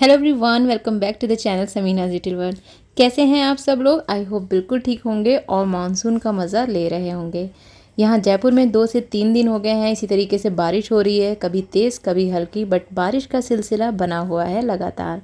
Hello everyone, welcome back to the channel Sameena's little world. कैसे हैं आप सब लोग? आई होप बिल्कुल ठीक होंगे और मानसून का मज़ा ले रहे होंगे। यहाँ जयपुर में 2 से 3 दिन हो गए हैं इसी तरीके से बारिश हो रही है, कभी तेज़ कभी हल्की, बट बारिश का सिलसिला बना हुआ है लगातार।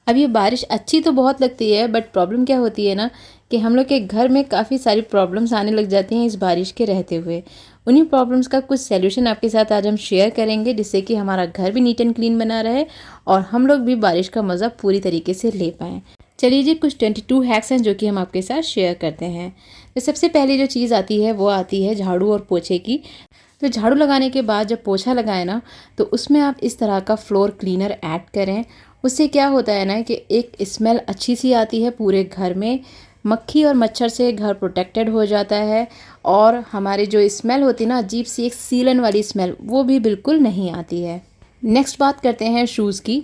अब ये बारिश अच्छी तो बहुत लगती है, बट प्रॉब्लम क्या होती है ना कि हम लोग के घर में काफ़ी सारी प्रॉब्लम्स आने लग जाती हैं इस बारिश के रहते हुए। उन्हीं प्रॉब्लम्स का कुछ सॉल्यूशन आपके साथ आज हम शेयर करेंगे, जिससे कि हमारा घर भी नीट एंड क्लीन बना रहे और हम लोग भी बारिश का मज़ा पूरी तरीके से ले पाएँ। चलिए जी, कुछ 22 हैक्स हैं जो कि हम आपके साथ शेयर करते हैं। तो सबसे पहली जो चीज़ आती है वो आती है झाड़ू और पोछे की। तो झाड़ू लगाने के बाद जब पोछा लगाए ना, तो उसमें आप इस तरह का फ्लोर क्लीनर ऐड करें। उससे क्या होता है ना कि एक स्मेल अच्छी सी आती है पूरे घर में, मक्खी और मच्छर से घर प्रोटेक्टेड हो जाता है और हमारी जो स्मेल होती है ना, अजीब सी एक सीलन वाली स्मेल, वो भी बिल्कुल नहीं आती है। नेक्स्ट बात करते हैं शूज़ की।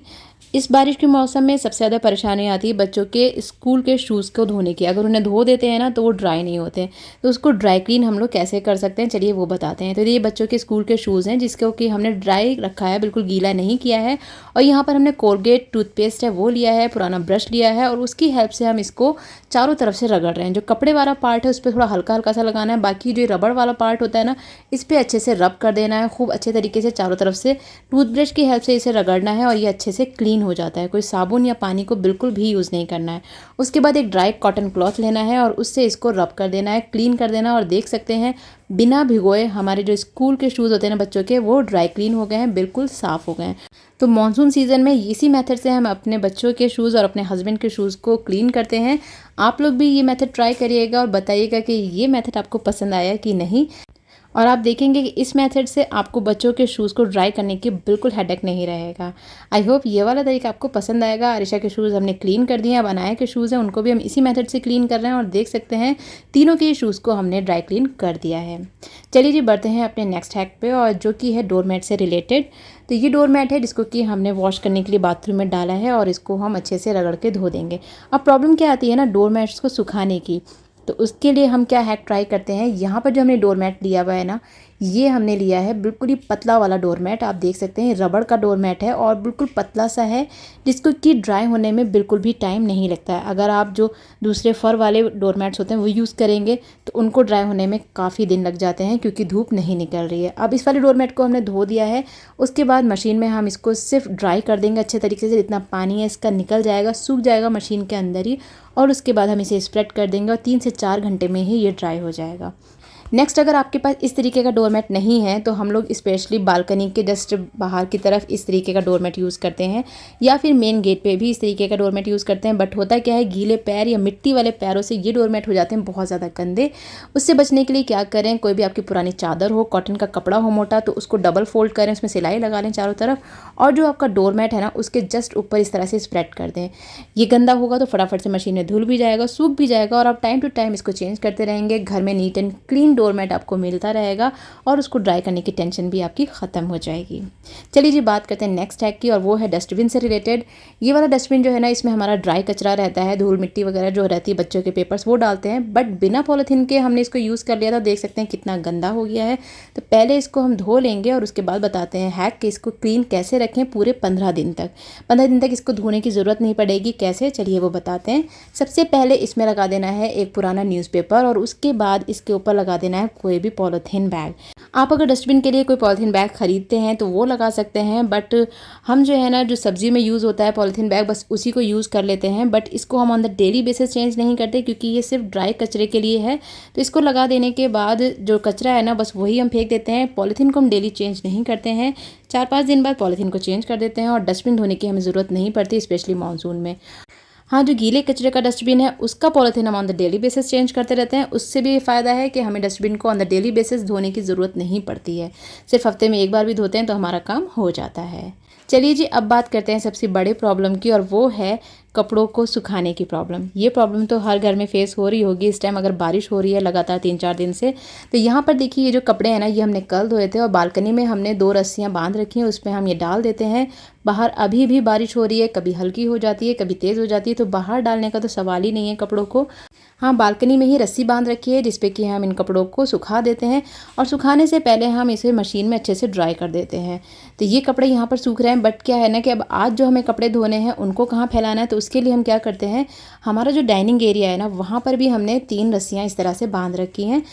इस बारिश के मौसम में सबसे ज़्यादा परेशानी आती है बच्चों के स्कूल के शूज़ को धोने की। अगर उन्हें धो देते हैं ना तो वो ड्राई नहीं होते, तो उसको ड्राई क्लीन हम लोग कैसे कर सकते हैं, चलिए वो बताते हैं। तो ये बच्चों के स्कूल के शूज़ हैं जिसको कि हमने ड्राई रखा है, बिल्कुल गीला नहीं किया है। और यहाँ पर हमने कोलगेट टूथपेस्ट है वो लिया है, पुराना ब्रश लिया है और उसकी हेल्प से हम इसको चारों तरफ से रगड़ रहे हैं। जो कपड़े वाला पार्ट है उस पर थोड़ा हल्का हल्का सा लगाना है, बाकी जो रबड़ वाला पार्ट होता है ना, इस पर अच्छे से रब कर देना है, खूब अच्छे तरीके से चारों तरफ से टूथब्रश की हेल्प से इसे रगड़ना है और ये अच्छे से क्लीन हो जाता है। कोई साबुन या पानी को बिल्कुल भी यूज़ नहीं करना है। उसके बाद एक ड्राई कॉटन क्लॉथ लेना है और उससे इसको रब कर देना है, क्लीन कर देना। और देख सकते हैं बिना भिगोए हमारे जो स्कूल के शूज़ होते हैं ना बच्चों के, वो ड्राई क्लीन हो गए हैं, बिल्कुल साफ़ हो गए हैं। तो मॉनसून सीज़न में इसी मेथड से हम अपने बच्चों के शूज़ और अपने हस्बैंड के शूज़ को क्लीन करते हैं। आप लोग भी ये मेथड ट्राई करिएगा और बताइएगा कि ये मेथड आपको पसंद आया कि नहीं। और आप देखेंगे कि इस मेथड से आपको बच्चों के शूज़ को ड्राई करने की बिल्कुल हेडेक नहीं रहेगा। आई होप ये वाला तरीका आपको पसंद आएगा। आरिशा के शूज़ हमने क्लीन कर दिए हैं, अब अनाया के शूज़ हैं उनको भी हम इसी मेथड से क्लीन कर रहे हैं और देख सकते हैं तीनों के शूज़ को हमने ड्राई क्लीन कर दिया है। चलिए जी, बढ़ते हैं अपने नेक्स्ट हैक पे, और जो कि है डोरमेट से रिलेटेड। तो ये डोरमेट है जिसको कि हमने वॉश करने के लिए बाथरूम में डाला है और इसको हम अच्छे से रगड़ के धो देंगे। अब प्रॉब्लम क्या आती है ना डोरमेट्स को सुखाने की, तो उसके लिए हम क्या हैक ट्राई करते हैं। यहाँ पर जो हमने डोरमेट लिया हुआ है ना, ये हमने लिया है बिल्कुल ही पतला वाला डोरमेट। आप देख सकते हैं रबड़ का डोरमेट है और बिल्कुल पतला सा है, जिसको कि ड्राई होने में बिल्कुल भी टाइम नहीं लगता है। अगर आप जो दूसरे फर वाले डोरमेट्स होते हैं वो यूज़ करेंगे तो उनको ड्राई होने में काफ़ी दिन लग जाते हैं, क्योंकि धूप नहीं निकल रही है। अब इस वाले डोरमेट को हमने धो दिया है, उसके बाद मशीन में हम इसको सिर्फ ड्राई कर देंगे अच्छे तरीके से। जितना पानी है इसका निकल जाएगा, सूख जाएगा मशीन के अंदर ही, और उसके बाद हम इसे स्प्रेड कर देंगे और 3 से 4 घंटे में ही ये ड्राई हो जाएगा। नेक्स्ट, अगर आपके पास इस तरीके का डोरमेट नहीं है तो हम लोग स्पेशली बालकनी के जस्ट बाहर की तरफ इस तरीके का डोरमेट यूज़ करते हैं, या फिर मेन गेट पे भी इस तरीके का डोरमेट यूज़ करते हैं। बट होता क्या है, गीले पैर या मिट्टी वाले पैरों से ये डोरमेट हो जाते हैं बहुत ज़्यादा गंदे। उससे बचने के लिए क्या करें, कोई भी आपकी पुरानी चादर हो, कॉटन का कपड़ा हो मोटा, तो उसको डबल फोल्ड करें, उसमें सिलाई लगा लें चारों तरफ, और जो आपका डोरमेट है ना उसके जस्ट ऊपर इस तरह से स्प्रेड कर दें। ये गंदा होगा तो फटाफट से मशीन में धुल भी जाएगा, सूख भी जाएगा, और आप टाइम टू टाइम इसको चेंज करते रहेंगे। घर में नीट एंड क्लीन डोरमेट आपको मिलता रहेगा और उसको ड्राई करने की टेंशन भी आपकी ख़त्म हो जाएगी। चलिए जी, बात करते हैं नेक्स्ट हैक की, और वो है डस्टबिन से रिलेटेड। ये वाला डस्टबिन जो है ना, इसमें हमारा ड्राई कचरा रहता है, धूल मिट्टी वगैरह जो रहती है, बच्चों के पेपर्स वो डालते हैं। बट बिना पॉलीथीन के हमने इसको यूज़ कर लिया था, देख सकते हैं कितना गंदा हो गया है। तो पहले इसको हम धो लेंगे और उसके बाद बताते हैं हैक कि इसको क्लीन कैसे रखें पूरे 15 दिन तक। 15 दिन तक इसको धोने की ज़रूरत नहीं पड़ेगी। कैसे, चलिए वो बताते हैं। सबसे पहले इसमें लगा देना है एक पुराना न्यूज़पेपर, और उसके बाद इसके ऊपर लगा देना है कोई भी पॉलीथीन बैग। आप अगर डस्टबिन के लिए कोई पॉलीथीन बैग खरीदते हैं तो वो लगा सकते हैं, बट हम जो है ना, जो सब्जी में यूज़ होता है पॉलीथीन बैग, बस उसी को यूज़ कर लेते हैं। बट इसको हम on the daily basis change नहीं करते, क्योंकि ये सिर्फ ड्राई कचरे के लिए है। तो इसको लगा देने के बाद जो कचरा है ना, बस वही हम फेंक देते हैं। पॉलीथीन को हम डेली चेंज नहीं करते हैं, 4-5 दिन बाद पॉलीथीन को चेंज कर देते हैं, और डस्टबिन धोने की हमें ज़रूरत नहीं पड़ती, स्पेशली मानसून में। हाँ, जो गीले कचरे का डस्टबिन है उसका पॉलीथीन हम on the daily basis change करते रहते हैं। उससे भी ये फ़ायदा है कि हमें डस्टबिन को ऑन द डेली बेसिस धोने की ज़रूरत नहीं पड़ती है। सिर्फ हफ्ते में एक बार भी धोते हैं तो हमारा काम हो जाता है। चलिए जी, अब बात करते हैं सबसे बड़े प्रॉब्लम की, और वो है कपड़ों को सुखाने की प्रॉब्लम। ये प्रॉब्लम तो हर घर में फेस हो रही होगी इस टाइम, अगर बारिश हो रही है लगातार 3-4 दिन से। तो यहाँ पर देखिए, ये जो कपड़े हैं ना, ये हमने कल धोए थे और बालकनी में हमने 2 रस्सियाँ बांध रखी हैं, उसमें हम ये डाल देते हैं। बाहर अभी भी बारिश हो रही है, कभी हल्की हो जाती है, कभी तेज़ हो जाती है, तो बाहर डालने का तो सवाल ही नहीं है कपड़ों को। हाँ, बालकनी में ही रस्सी बांध रखी है जिस पे कि हम इन कपड़ों को सुखा देते हैं, और सुखाने से पहले हम इसे मशीन में अच्छे से ड्राई कर देते हैं। तो ये कपड़े यहाँ पर सूख रहे हैं, बट क्या है ना कि अब आज जो हमें कपड़े धोने हैं उनको कहाँ फैलाना है, तो उसके लिए हम क्या करते हैं, हमारा जो डाइनिंग एरिया है ना, वहाँ पर भी हमने 3 रस्सियाँ इस तरह से बांध रखी हैं।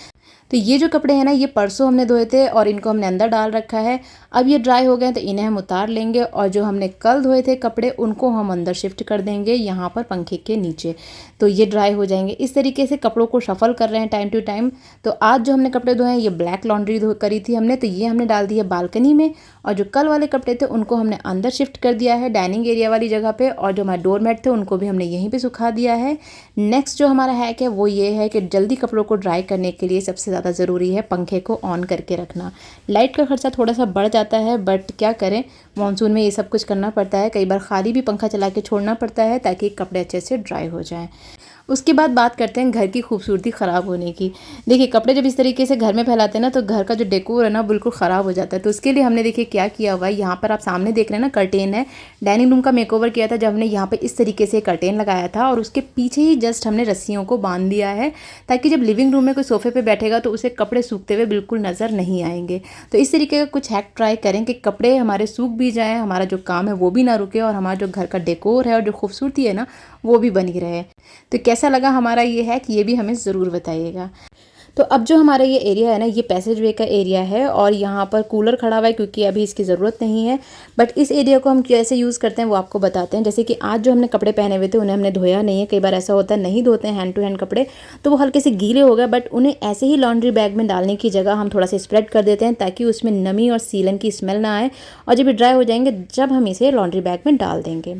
तो ये जो कपड़े हैं ना, ये परसों हमने धोए थे और इनको हमने अंदर डाल रखा है। अब ये ड्राई हो गए हैं तो इन्हें हम उतार लेंगे, और जो हमने कल धोए थे कपड़े उनको हम अंदर शिफ्ट कर देंगे यहाँ पर पंखे के नीचे। तो ये ड्राई हो जाएंगे। इस तरीके से कपड़ों को शफल कर रहे हैं टाइम टू टाइम। तो आज जो हमने कपड़े धोए हैं, ये ब्लैक लॉन्ड्री करी थी हमने, तो ये हमने डाल दी है बालकनी में, और जो कल वाले कपड़े थे उनको हमने अंदर शिफ्ट कर दिया है डाइनिंग एरिया वाली जगह पे, और जो हमारे डोरमेट थे उनको भी हमने यहीं पे सुखा दिया है। नेक्स्ट जो हमारा हैक है वो ये है कि जल्दी कपड़ों को ड्राई करने के लिए सबसे ज़्यादा ज़रूरी है पंखे को ऑन करके रखना। लाइट का खर्चा थोड़ा सा बढ़ जाता है, बट क्या करें, मानसून में ये सब कुछ करना पड़ता है। कई बार खाली भी पंखा चला के छोड़ना पड़ता है ताकि कपड़े अच्छे से ड्राई हो जाएं। उसके बाद बात करते हैं घर की खूबसूरती ख़राब होने की। देखिए, कपड़े जब इस तरीके से घर में फैलाते हैं ना, तो घर का जो डेकोर है ना, बिल्कुल ख़राब हो जाता है। तो उसके लिए हमने देखिए क्या किया हुआ है, यहाँ पर आप सामने देख रहे हैं ना, कर्टेन है। डाइनिंग रूम का मेकओवर किया था जब हमने यहाँ पे इस तरीके से कर्टेन लगाया था, और उसके पीछे ही जस्ट हमने रस्सियों को बांध दिया है, ताकि जब लिविंग रूम में कोई सोफे पर बैठेगा तो उसे कपड़े सूखते हुए बिल्कुल नज़र नहीं आएंगे। तो इस तरीके का कुछ हैक ट्राई करें कि कपड़े हमारे सूख भी जाएँ, हमारा जो काम है वो भी ना रुके, और हमारा जो घर का डेकोर है और जो खूबसूरती है ना, वो भी बनी रहे। तो कैसा लगा हमारा ये है कि ये भी हमें ज़रूर बताइएगा। तो अब जो हमारा ये एरिया है ना, ये पैसेज वे का एरिया है, और यहाँ पर कूलर खड़ा हुआ है क्योंकि अभी इसकी ज़रूरत नहीं है। बट इस एरिया को हम कैसे यूज़ करते हैं वो आपको बताते हैं। जैसे कि आज जो हमने कपड़े पहने हुए थे उन्हें हमने धोया नहीं है। कई बार ऐसा होता है नहीं धोते हैं हैंड टू हैंड कपड़े, तो वो हल्के से गीले हो गए, बट उन्हें ऐसे ही लॉन्ड्री बैग में डालने की जगह हम थोड़ा सा स्प्रेड कर देते हैं ताकि उसमें नमी और सीलन की स्मेल ना आए, और जब ये ड्राई हो जाएंगे जब हम इसे लॉन्ड्री बैग में डाल देंगे।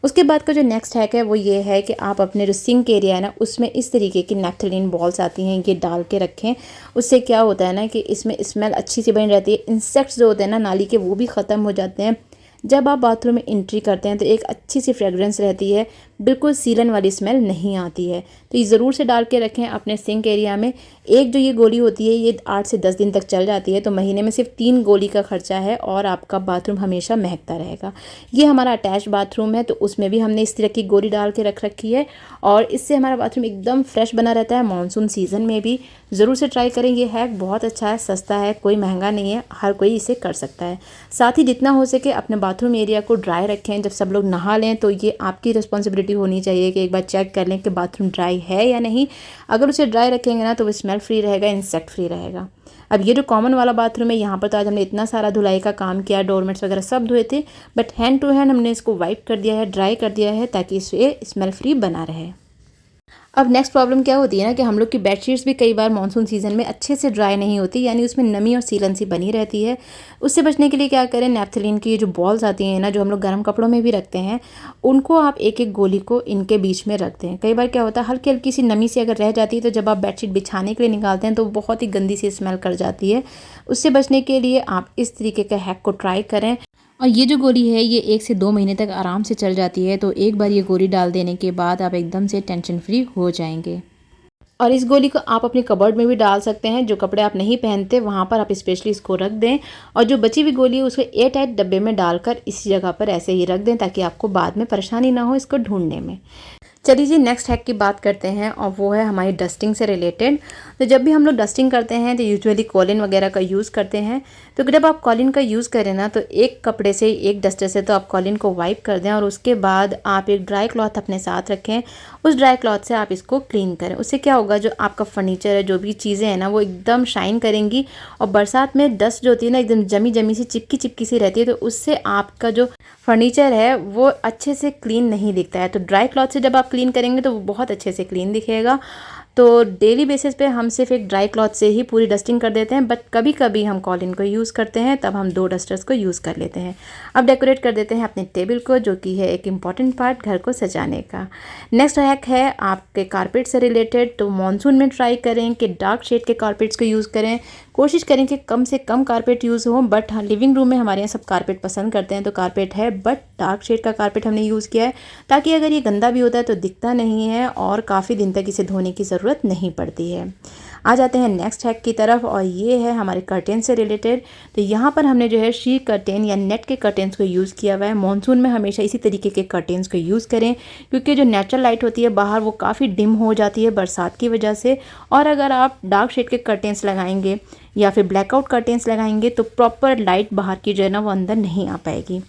उसके बाद का जो नेक्स्ट हैक है वो ये है कि आप अपने जो सिंक एरिया है ना, उसमें इस तरीके की नैप्थलीन बॉल्स आती हैं, ये डाल के रखें। उससे क्या होता है ना कि इसमें स्मेल अच्छी सी बनी रहती है। इंसेक्ट्स जो होते हैं ना नाली के, वो भी ख़त्म हो जाते हैं। जब आप बाथरूम में एंट्री करते हैं तो एक अच्छी सी फ्रेगरेंस रहती है, बिल्कुल सीलन वाली स्मेल नहीं आती है। तो ये ज़रूर से डाल के रखें अपने सिंक एरिया में। एक जो ये गोली होती है ये 8 से 10 दिन तक चल जाती है, तो महीने में सिर्फ 3 गोली का खर्चा है, और आपका बाथरूम हमेशा महकता रहेगा। ये हमारा अटैच बाथरूम है, तो उसमें भी हमने इस तरह की गोली डाल के रख रखी है, और इससे हमारा बाथरूम एकदम फ्रेश बना रहता है मानसून सीज़न में भी। ज़रूर से ट्राई करें, ये हैक बहुत अच्छा है, सस्ता है, कोई महंगा नहीं है, हर कोई इसे कर सकता है। साथ ही जितना हो सके अपने बाथरूम एरिया को ड्राई रखें। जब सब लोग नहा लें तो ये आपकी रिस्पॉन्सिबिलिटी होनी चाहिए कि एक बार चेक कर लें कि बाथरूम ड्राई है या नहीं। अगर उसे ड्राई रखेंगे ना तो वो स्मेल फ्री रहेगा, इंसेक्ट फ्री रहेगा। अब ये जो कॉमन वाला बाथरूम है, यहाँ पर तो आज हमने इतना सारा धुलाई का काम किया, डोरमेट्स वगैरह सब धोए थे, बट हैंड टू हैंड हमने इसको वाइप कर दिया है, ड्राई कर दिया है, ताकि इसे स्मेल फ्री बना रहे। अब नेक्स्ट प्रॉब्लम क्या होती है ना कि हम लोग की बेडशीट्स भी कई बार मानसून सीज़न में अच्छे से ड्राई नहीं होती, यानी उसमें नमी और सीलन सी बनी रहती है। उससे बचने के लिए क्या करें, नैप्थलीन की जो बॉल्स आती हैं ना, जो हम लोग गर्म कपड़ों में भी रखते हैं, उनको आप एक एक गोली को इनके बीच में रख दें। कई बार क्या होता है, हल्की हल्की सी नमी सी अगर रह जाती है तो जब आप बेडशीट बिछाने के लिए निकालते हैं तो बहुत ही गंदी सी स्मेल कर जाती है। उससे बचने के लिए आप इस तरीके का हैक को ट्राई करें। और ये जो गोली है ये 1 से 2 महीने तक आराम से चल जाती है, तो एक बार ये गोली डाल देने के बाद आप एकदम से टेंशन फ्री हो जाएंगे। और इस गोली को आप अपनी कबर्ड में भी डाल सकते हैं, जो कपड़े आप नहीं पहनते वहाँ पर आप स्पेशली इसको रख दें, और जो बची हुई गोली है उसको एयर टाइट डब्बे में डालकर इसी जगह पर ऐसे ही रख दें ताकि आपको बाद में परेशानी ना हो इसको ढूंढने में। चलिए जी, नेक्स्ट हैक की बात करते हैं, और वो है हमारी डस्टिंग से रिलेटेड। तो जब भी हम लोग डस्टिंग करते हैं तो यूजुअली कॉलिन वगैरह का यूज़ करते हैं। तो जब आप कॉलिन का यूज़ करें ना, तो एक कपड़े से, एक डस्टर से तो आप कॉलिन को वाइप कर दें, और उसके बाद आप एक ड्राई क्लॉथ अपने साथ रखें। उस ड्राई क्लॉथ से आप इसको क्लीन करें। उससे क्या होगा, जो आपका फर्नीचर है, जो भी चीज़ें हैं ना, वो एकदम शाइन करेंगी। और बरसात में डस्ट जो होती है ना, एकदम जमी जमी सी, चिपकी चिपकी सी रहती है, तो उससे आपका जो फर्नीचर है वो अच्छे से क्लीन नहीं दिखता है। तो ड्राई क्लॉथ से जब आप क्लीन करेंगे तो वो बहुत अच्छे से क्लीन दिखेगा। तो डेली बेसिस पे हम सिर्फ एक ड्राई क्लॉथ से ही पूरी डस्टिंग कर देते हैं, बट कभी कभी हम कॉलिन को यूज़ करते हैं, तब हम 2 डस्टर्स को यूज़ कर लेते हैं। अब डेकोरेट कर देते हैं अपने टेबल को, जो कि है एक इम्पॉर्टेंट पार्ट घर को सजाने का। नेक्स्ट हैक है आपके कारपेट से रिलेटेड। तो मानसून में ट्राई करें कि डार्क शेड के कारपेट्स को यूज़ करें। कोशिश करें कि कम से कम कारपेट यूज़ हो, बट हाँ, लिविंग रूम में हमारे यहाँ सब कारपेट पसंद करते हैं तो कारपेट है, बट डार्क शेड का कारपेट हमने यूज़ किया है ताकि अगर ये गंदा भी होता है तो दिखता नहीं है और काफ़ी दिन तक इसे धोने की ज़रूरत नहीं पड़ती है। आ जाते हैं नेक्स्ट हैक की तरफ, और ये है हमारे कर्टेन से रिलेटेड। तो यहाँ पर हमने जो है शी कर्टेन या नेट के कर्टेन्स को यूज़ किया हुआ है। मॉनसून में हमेशा इसी तरीके के कर्टेन्स को यूज़ करें, क्योंकि जो नेचुरल लाइट होती है बाहर वो काफ़ी डिम हो जाती है बरसात की वजह से। और अगर आप डार्क शेड के कर्टेन्स लगाएंगे या फिर ब्लैकआउट कर्टेन्स लगाएंगे तो प्रॉपर लाइट बाहर की जो है ना वो अंदर नहीं आ पाएगी,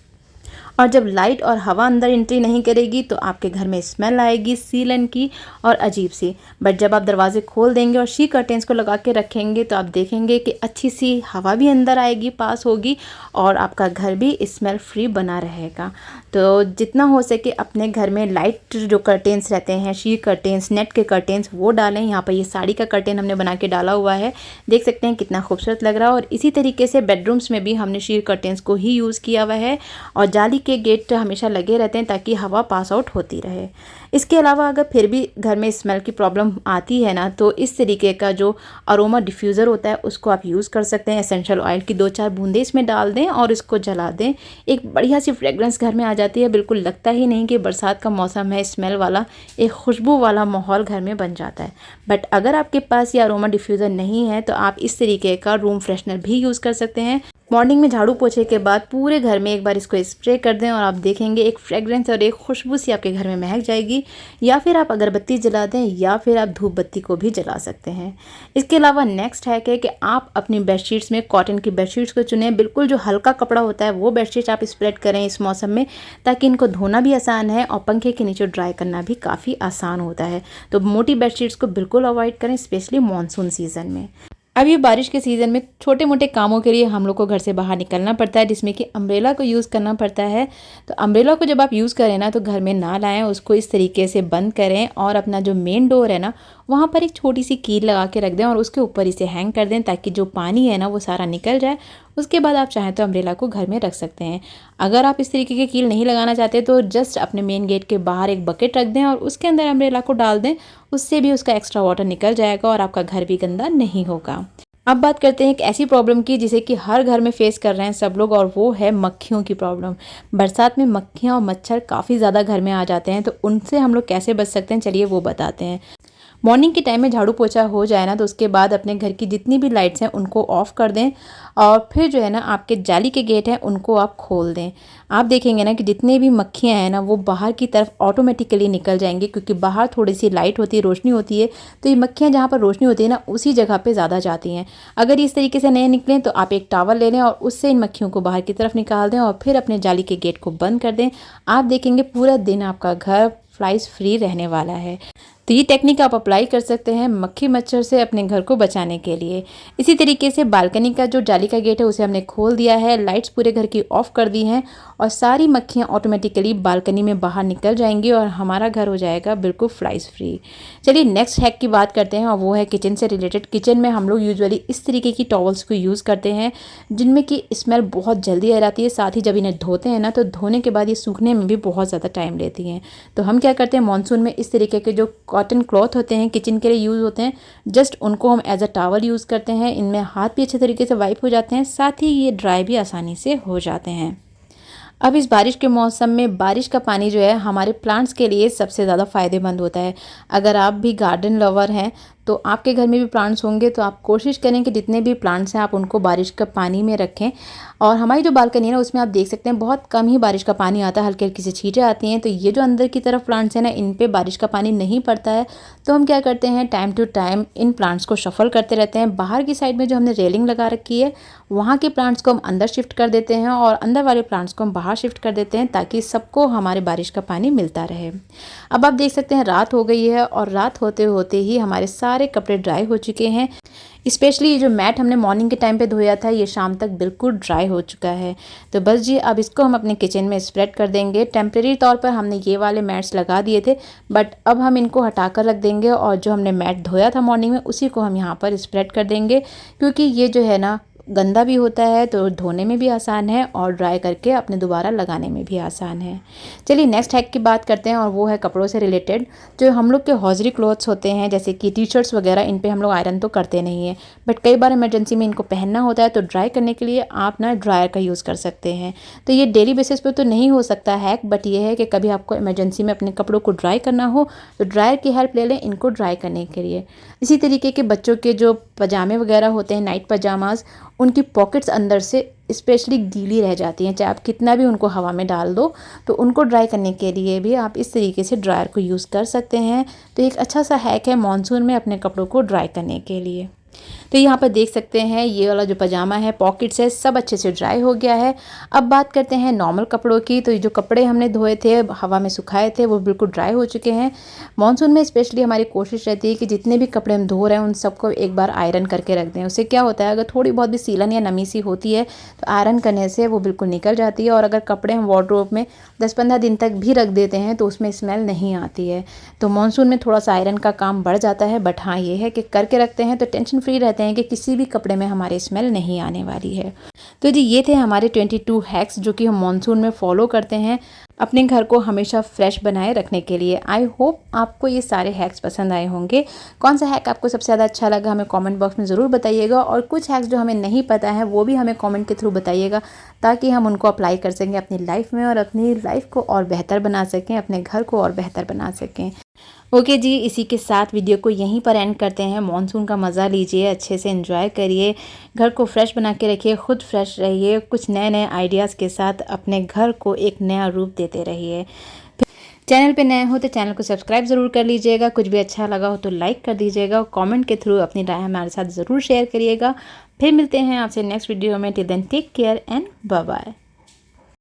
और जब लाइट और हवा अंदर एंट्री नहीं करेगी तो आपके घर में स्मेल आएगी सीलन की और अजीब सी। बट जब आप दरवाजे खोल देंगे और शी कर्टेन्स को लगा के रखेंगे तो आप देखेंगे कि अच्छी सी हवा भी अंदर आएगी, पास होगी, और आपका घर भी स्मेल फ्री बना रहेगा। तो जितना हो सके अपने घर में लाइट जो कर्टेन्स रहते हैं, शी कर्टेन्स, नेट के कर्टेन्स, वो डालें। यहाँ पर ये साड़ी का कर्टेन हमने बना के डाला हुआ है, देख सकते हैं कितना खूबसूरत लग रहा है। और इसी तरीके से बेडरूम्स में भी हमने शी कर्टेन्स को ही यूज़ किया हुआ है, और जाली के गेट हमेशा लगे रहते हैं ताकि हवा पास आउट होती रहे। इसके अलावा अगर फिर भी घर में स्मेल की प्रॉब्लम आती है ना, तो इस तरीके का जो अरोमा डिफ्यूज़र होता है उसको आप यूज़ कर सकते हैं। एसेंशियल ऑयल की 2-4 बूंदें इसमें डाल दें और इसको जला दें, एक बढ़िया सी फ्रेग्रेंस घर में आ जाती है। बिल्कुल लगता ही नहीं कि बरसात का मौसम है, स्मेल वाला एक खुशबू वाला माहौल घर में बन जाता है। बट अगर आपके पास ये अरोमा डिफ्यूज़र नहीं है तो आप इस तरीके का रूम फ्रेशनर भी यूज़ कर सकते हैं। मॉर्निंग में झाड़ू पोछे के बाद पूरे घर में एक बार इसको स्प्रे कर दें और आप देखेंगे एक फ्रेग्रेंस और एक खुशबू सी आपके घर में महक जाएगी। या फिर आप अगरबत्ती जला दें या फिर आप धूप बत्ती को भी जला सकते हैं। इसके अलावा नेक्स्ट हैक है कि आप अपनी बेडशीट्स में कॉटन की बेडशीट्स को चुनें। बिल्कुल जो हल्का कपड़ा होता है वो बेडशीट आप स्प्रेड करें इस मौसम में, ताकि इनको धोना भी आसान है और पंखे के नीचे ड्राई करना भी काफ़ी आसान होता है। तो मोटी बेडशीट्स को बिल्कुल अवॉइड करें, स्पेशली मानसून सीज़न में। अब ये बारिश के सीज़न में छोटे मोटे कामों के लिए हम लोग को घर से बाहर निकलना पड़ता है, जिसमें कि अम्ब्रेला को यूज़ करना पड़ता है। तो अम्ब्रेला को जब आप यूज़ करें ना तो घर में ना लाएं, उसको इस तरीके से बंद करें और अपना जो मेन डोर है ना वहाँ पर एक छोटी सी कील लगा के रख दें और उसके ऊपर इसे हैंग कर दें, ताकि जो पानी है ना वो सारा निकल जाए। उसके बाद आप चाहें तो अम्ब्रेला को घर में रख सकते हैं। अगर आप इस तरीके की कील नहीं लगाना चाहते तो जस्ट अपने मेन गेट के बाहर एक बकेट रख दें और उसके अंदर अम्ब्रेला को डाल दें, उससे भी उसका एक्स्ट्रा वाटर निकल जाएगा और आपका घर भी गंदा नहीं होगा। अब बात करते हैं एक ऐसी प्रॉब्लम की जिसे कि हर घर में फेस कर रहे हैं सब लोग, और वो है मक्खियों की प्रॉब्लम। बरसात में मक्खियाँ और मच्छर काफ़ी ज़्यादा घर में आ जाते हैं, तो उनसे हम लोग कैसे बच सकते हैं चलिए वो बताते हैं। मॉर्निंग के टाइम में झाड़ू पोछा हो जाए ना तो उसके बाद अपने घर की जितनी भी लाइट्स हैं उनको ऑफ़ कर दें, और फिर जो है ना आपके जाली के गेट हैं उनको आप खोल दें। आप देखेंगे ना कि जितने भी मक्खियाँ हैं ना वो बाहर की तरफ ऑटोमेटिकली निकल जाएंगी, क्योंकि बाहर थोड़ी सी लाइट होती है, रोशनी होती है, तो ये मक्खियाँ जहाँ पर रोशनी होती है ना उसी जगह पे ज़्यादा जाती हैं। अगर इस तरीके से नहीं निकलें तो आप एक टॉवल ले लें और उससे इन मक्खियों को बाहर की तरफ निकाल दें और फिर अपने जाली के गेट को बंद कर दें। आप देखेंगे पूरा दिन आपका घर फ्लाइज फ्री रहने वाला है। तो ये टेक्निक आप अप्लाई कर सकते हैं मक्खी मच्छर से अपने घर को बचाने के लिए। इसी तरीके से बालकनी का जो जाली का गेट है उसे हमने खोल दिया है, लाइट्स पूरे घर की ऑफ कर दी हैं और सारी मक्खियाँ ऑटोमेटिकली बालकनी में बाहर निकल जाएंगी और हमारा घर हो जाएगा बिल्कुल फ्लाइज फ्री। चलिए नेक्स्ट हैक की बात करते हैं और वो है किचन से रिलेटेड। किचन में हम लोग यूजुअली इस तरीके की टॉवल्स को यूज़ करते हैं जिनमें की स्मेल बहुत जल्दी आ जाती है, साथ ही जब इन्हें धोते हैं ना तो धोने के बाद ये सूखने में भी बहुत ज़्यादा टाइम लेती हैं। तो हम क्या करते हैं मानसून में इस तरीके के जो कॉटन क्लॉथ होते हैं किचन के लिए यूज़ होते हैं, जस्ट उनको हम एज अ टॉवल यूज़ करते हैं। इनमें हाथ भी अच्छे तरीके से वाइप हो जाते हैं, साथ ही ये ड्राई भी आसानी से हो जाते हैं। अब इस बारिश के मौसम में बारिश का पानी जो है हमारे प्लांट्स के लिए सबसे ज़्यादा फ़ायदेमंद होता है। अगर आप भी गार्डन लवर हैं तो आपके घर में भी प्लांट्स होंगे, तो आप कोशिश करें कि जितने भी प्लांट्स हैं आप उनको बारिश का पानी में रखें। और हमारी जो बालकनी है ना उसमें आप देख सकते हैं बहुत कम ही बारिश का पानी आता है, हल्की हल्की से छींटें आती हैं। तो ये जो अंदर की तरफ प्लांट्स हैं ना इन पे बारिश का पानी नहीं पड़ता है, तो हम क्या करते हैं टाइम टू टाइम इन प्लांट्स को शफल करते रहते हैं। बाहर की साइड में जो हमने रेलिंग लगा रखी है वहाँ के प्लांट्स को हम अंदर शिफ्ट कर देते हैं और अंदर वाले प्लांट्स को हम बाहर शिफ्ट कर देते हैं, ताकि सबको हमारे बारिश का पानी मिलता रहे। अब आप देख सकते हैं रात हो गई है और रात होते होते ही हमारे सारे कपड़े ड्राई हो चुके हैं। स्पेशली ये जो मैट हमने मॉर्निंग के टाइम पे धोया था ये शाम तक बिल्कुल ड्राई हो चुका है। तो बस जी अब इसको हम अपने किचन में स्प्रेड कर देंगे। टेम्प्रेरी तौर पर हमने ये वाले मैट्स लगा दिए थे, बट अब हम इनको हटा कर रख देंगे और जो हमने मैट धोया था मॉर्निंग में उसी को हम यहाँ पर स्प्रेड कर देंगे, क्योंकि ये जो है ना गंदा भी होता है तो धोने में भी आसान है और ड्राई करके अपने दोबारा लगाने में भी आसान है। चलिए नेक्स्ट हैक की बात करते हैं और वो है कपड़ों से रिलेटेड। जो हम लोग के हॉजरी क्लॉथ्स होते हैं जैसे कि टी शर्ट्स वगैरह, इन पे हम लोग आयरन तो करते नहीं है, बट कई बार इमरजेंसी में इनको पहनना होता है, तो ड्राई करने के लिए आप ना ड्रायर का यूज़ कर सकते हैं। तो ये डेली बेसिस पे तो नहीं हो सकता हैक, बट ये है कि कभी आपको इमरजेंसी में अपने कपड़ों को ड्राई करना हो तो ड्रायर की हेल्प ले लें इनको ड्राई करने के लिए। इसी तरीके के बच्चों के जो पजामे वगैरह होते हैं, नाइट पजामाज, उनकी पॉकेट्स अंदर से स्पेशली गीली रह जाती हैं, चाहे आप कितना भी उनको हवा में डाल दो। तो उनको ड्राई करने के लिए भी आप इस तरीके से ड्रायर को यूज़ कर सकते हैं। तो एक अच्छा सा हैक है मॉनसून में अपने कपड़ों को ड्राई करने के लिए। तो यहाँ पर देख सकते हैं ये वाला जो पजामा है, पॉकेट्स है, सब अच्छे से ड्राई हो गया है। अब बात करते हैं नॉर्मल कपड़ों की। तो ये जो कपड़े हमने धोए थे, हवा में सुखाए थे, वो बिल्कुल ड्राई हो चुके हैं। मॉनसून में स्पेशली हमारी कोशिश रहती है कि जितने भी कपड़े हम धो रहे हैं उन सबको एक बार आयरन करके रख दें। उससे क्या होता है, अगर थोड़ी बहुत भी सीलन या नमी सी होती है तो आयरन करने से वो बिल्कुल निकल जाती है। और अगर कपड़े हम वार्डरोब में 10-15 दिन तक भी रख देते हैं तो उसमें स्मेल नहीं आती है। तो मॉनसून में थोड़ा सा आयरन का काम बढ़ जाता है, बट हाँ ये है कि करके रखते हैं तो टेंशन फ्री रहते हैं कि किसी भी कपड़े में हमारे स्मेल नहीं आने वाली है। तो जी ये थे हमारे 22 हैक्स जो कि हम मॉनसून में फॉलो करते हैं अपने घर को हमेशा फ्रेश बनाए रखने के लिए। आई होप आपको ये सारे हैक्स पसंद आए होंगे। कौन सा हैक आपको सबसे ज़्यादा अच्छा लगा हमें कमेंट बॉक्स में ज़रूर बताइएगा, और कुछ हैक्स जो हमें नहीं पता है वो भी हमें कमेंट के थ्रू बताइएगा, ताकि हम उनको अप्लाई कर सकें अपनी लाइफ में और अपनी लाइफ को और बेहतर बना सकें, अपने घर को और बेहतर बना सकें। ओके जी, इसी के साथ वीडियो को यहीं पर एंड करते हैं। मॉनसून का मज़ा लीजिए, अच्छे से एंजॉय करिए, घर को फ्रेश बना के रखिए, खुद फ्रेश रहिए, कुछ नए नए आइडियाज़ के साथ अपने घर को एक नया रूप देते रहिए। चैनल पे नए हो तो चैनल को सब्सक्राइब ज़रूर कर लीजिएगा। कुछ भी अच्छा लगा हो तो लाइक कर दीजिएगा और कमेंट के थ्रू अपनी राय हमारे साथ ज़रूर शेयर करिएगा। फिर मिलते हैं आपसे नेक्स्ट वीडियो में। Till then take care and bye bye.